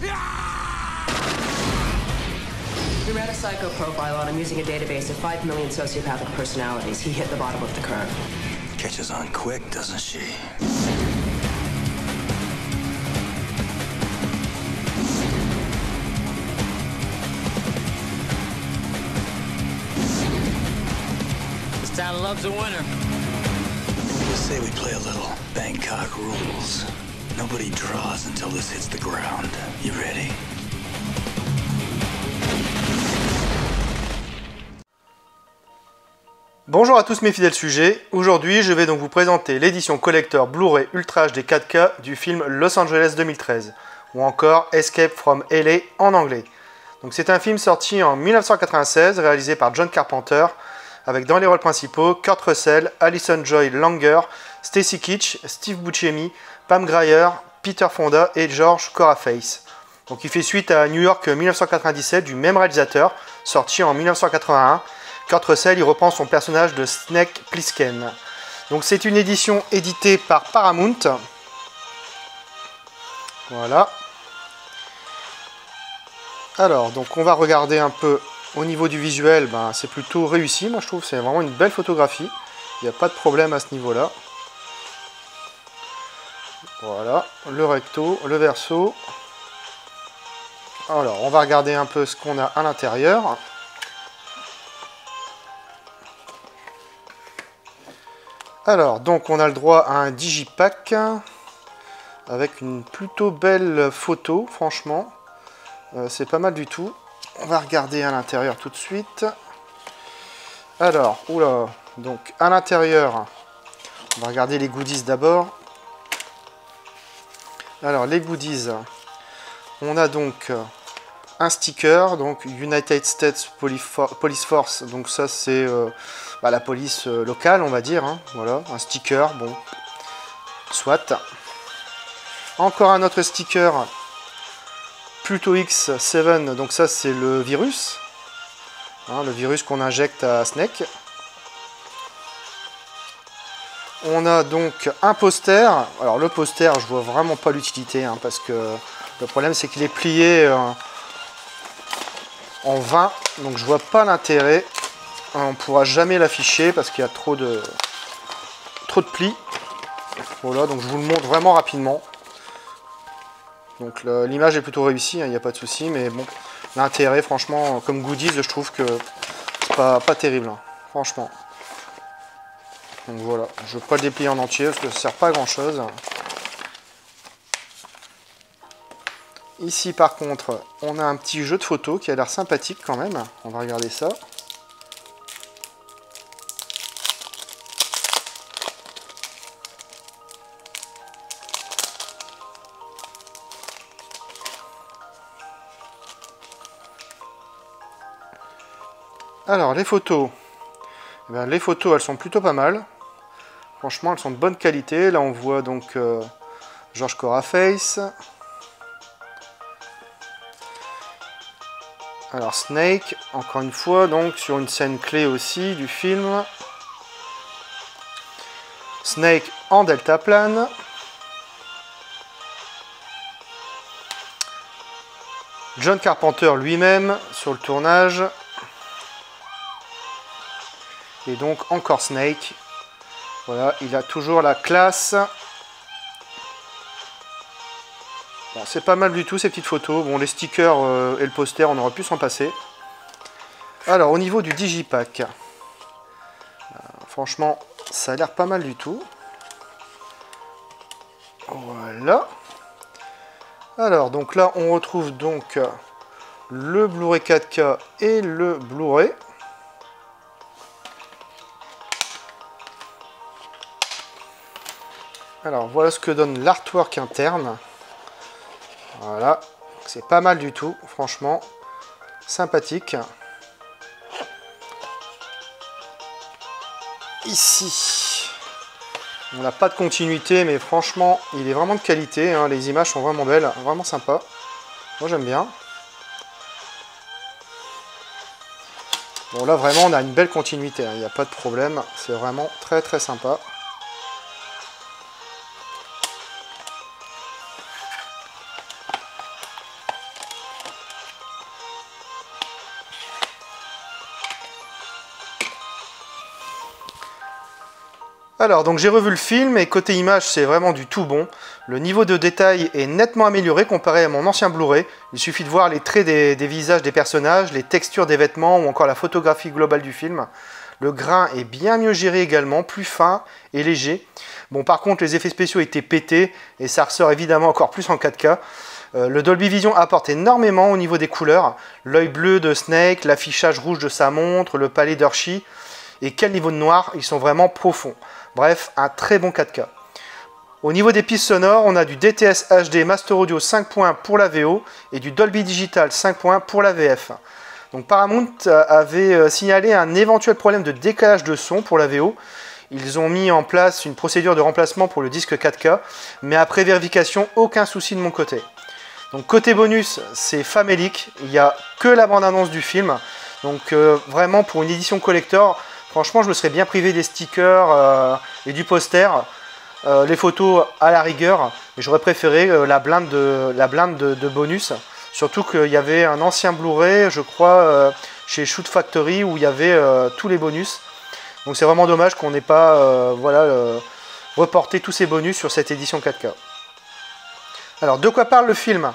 We ran a psycho profile on him using a database of 5 million sociopathic personalities. He hit the bottom of the curve. Catches on quick, doesn't she? This town loves a winner. We'll say we play a little Bangkok rules. Nobody draws until this hits the ground. You ready? Bonjour à tous mes fidèles sujets, aujourd'hui je vais donc vous présenter l'édition collector Blu-ray Ultra HD 4K du film Los Angeles 2013, ou encore Escape from LA en anglais. Donc c'est un film sorti en 1996, réalisé par John Carpenter, avec dans les rôles principaux Kurt Russell, Alison Joy Langer, Stacy Keach, Steve Buscemi, Pam Grier, Peter Fonda et George Coraface. Donc il fait suite à New York 1997 du même réalisateur, sorti en 1981. Kurt Russell il reprend son personnage de Snake Plissken. Donc c'est une édition éditée par Paramount. Voilà. Alors donc on va regarder un peu au niveau du visuel, c'est plutôt réussi, moi je trouve, c'est vraiment une belle photographie. Il n'y a pas de problème à ce niveau-là. Voilà, le recto, le verso. Alors on va regarder un peu ce qu'on a à l'intérieur. Alors, donc on a le droit à un digipack avec une plutôt belle photo, franchement. C'est pas mal du tout. On va regarder à l'intérieur tout de suite. Alors, oula, donc à l'intérieur, on va regarder les goodies d'abord. Alors, les goodies, on a donc un sticker, donc United States Police Force, donc ça c'est la police locale on va dire, hein. Voilà, un sticker, bon, soit. Encore un autre sticker, Pluto X7, donc ça c'est le virus, hein, le virus qu'on injecte à Snake. On a donc un poster, alors le poster je vois vraiment pas l'utilité, hein, parce que le problème c'est qu'il est plié en 20, donc je vois pas l'intérêt. On ne pourra jamais l'afficher parce qu'il y a trop de plis. Voilà, donc je vous le montre vraiment rapidement. Donc l'image est plutôt réussie, hein, il n'y a pas de souci, mais bon, l'intérêt franchement comme goodies je trouve que c'est pas terrible, hein, franchement. Donc voilà, je ne veux pas le déplier en entier parce que ça ne sert pas à grand chose. Ici par contre, on a un petit jeu de photos qui a l'air sympathique quand même. On va regarder ça. Alors les photos. Les photos elles sont plutôt pas mal. Franchement elles sont de bonne qualité. Là on voit donc George Coraface. Alors Snake, encore une fois, donc sur une scène clé aussi du film. Snake en deltaplane. John Carpenter lui-même sur le tournage. Et donc encore Snake. Voilà, il a toujours la classe. Bon, c'est pas mal du tout ces petites photos. Bon, les stickers et le poster, on aurait pu s'en passer. Alors, au niveau du digipack, franchement, ça a l'air pas mal du tout. Voilà. Alors, donc là, on retrouve donc le Blu-ray 4K et le Blu-ray. Alors, voilà ce que donne l'artwork interne. Voilà, c'est pas mal du tout, franchement, sympathique. Ici, on n'a pas de continuité, mais franchement, il est vraiment de qualité, hein. Les images sont vraiment belles, vraiment sympa. Moi, j'aime bien. Bon, là, vraiment, on a une belle continuité, hein. Il n'y a pas de problème, c'est vraiment très très sympa. Alors, donc j'ai revu le film et côté image, c'est vraiment du tout bon. Le niveau de détail est nettement amélioré comparé à mon ancien Blu-ray. Il suffit de voir les traits des visages des personnages, les textures des vêtements ou encore la photographie globale du film. Le grain est bien mieux géré également, plus fin et léger. Bon, par contre, les effets spéciaux étaient pétés et ça ressort évidemment encore plus en 4K. Le Dolby Vision apporte énormément au niveau des couleurs. L'œil bleu de Snake, l'affichage rouge de sa montre, le palais d'Hershey. Et quel niveau de noir, ils sont vraiment profonds. Bref, un très bon 4K. Au niveau des pistes sonores, on a du DTS HD Master Audio 5 points pour la VO et du Dolby Digital 5 points pour la VF. Donc Paramount avait signalé un éventuel problème de décalage de son pour la VO. Ils ont mis en place une procédure de remplacement pour le disque 4K, mais après vérification, aucun souci de mon côté. Donc côté bonus, c'est famélique, il n'y a que la bande-annonce du film. Donc vraiment pour une édition collector, franchement je me serais bien privé des stickers et du poster. Les photos à la rigueur, j'aurais préféré la blinde de bonus. Surtout qu'il y avait un ancien Blu-ray, je crois, chez Shoot Factory, où il y avait tous les bonus. Donc c'est vraiment dommage qu'on n'ait pas reporté tous ces bonus sur cette édition 4K. Alors, de quoi parle le film?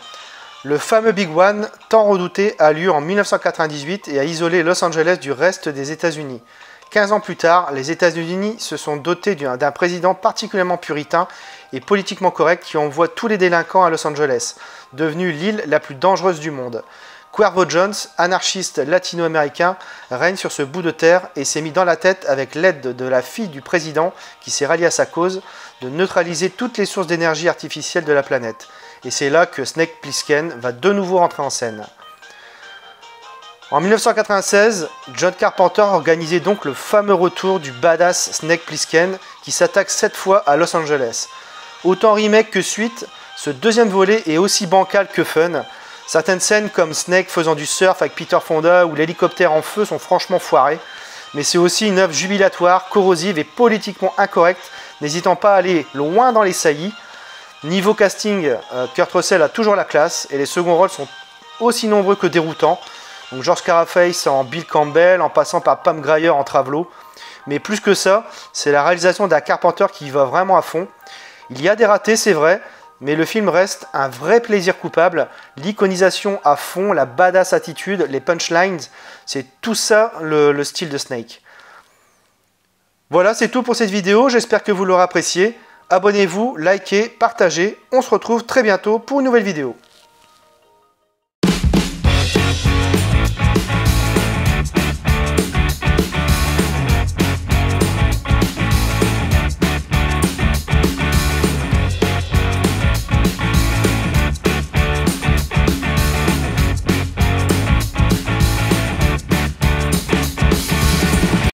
Le fameux Big One, tant redouté, a lieu en 1998 et a isolé Los Angeles du reste des États-Unis. 15 ans plus tard, les États-Unis se sont dotés d'un président particulièrement puritain et politiquement correct qui envoie tous les délinquants à Los Angeles, devenue l'île la plus dangereuse du monde. Cuervo Jones, anarchiste latino-américain, règne sur ce bout de terre et s'est mis dans la tête, avec l'aide de la fille du président qui s'est ralliée à sa cause, de neutraliser toutes les sources d'énergie artificielle de la planète. Et c'est là que Snake Plissken va de nouveau rentrer en scène. En 1996, John Carpenter organisait donc le fameux retour du badass Snake Plissken qui s'attaque cette fois à Los Angeles. Autant remake que suite, ce deuxième volet est aussi bancal que fun. Certaines scènes comme Snake faisant du surf avec Peter Fonda ou l'hélicoptère en feu sont franchement foirées. Mais c'est aussi une œuvre jubilatoire, corrosive et politiquement incorrecte, n'hésitant pas à aller loin dans les saillies. Niveau casting, Kurt Russell a toujours la classe et les seconds rôles sont aussi nombreux que déroutants. Donc George Caraface en Bill Campbell, en passant par Pam Grier en Travelo. Mais plus que ça, c'est la réalisation d'un Carpenter qui va vraiment à fond. Il y a des ratés, c'est vrai, mais le film reste un vrai plaisir coupable. L'iconisation à fond, la badass attitude, les punchlines, c'est tout ça le style de Snake. Voilà, c'est tout pour cette vidéo, j'espère que vous l'aurez apprécié. Abonnez-vous, likez, partagez, on se retrouve très bientôt pour une nouvelle vidéo.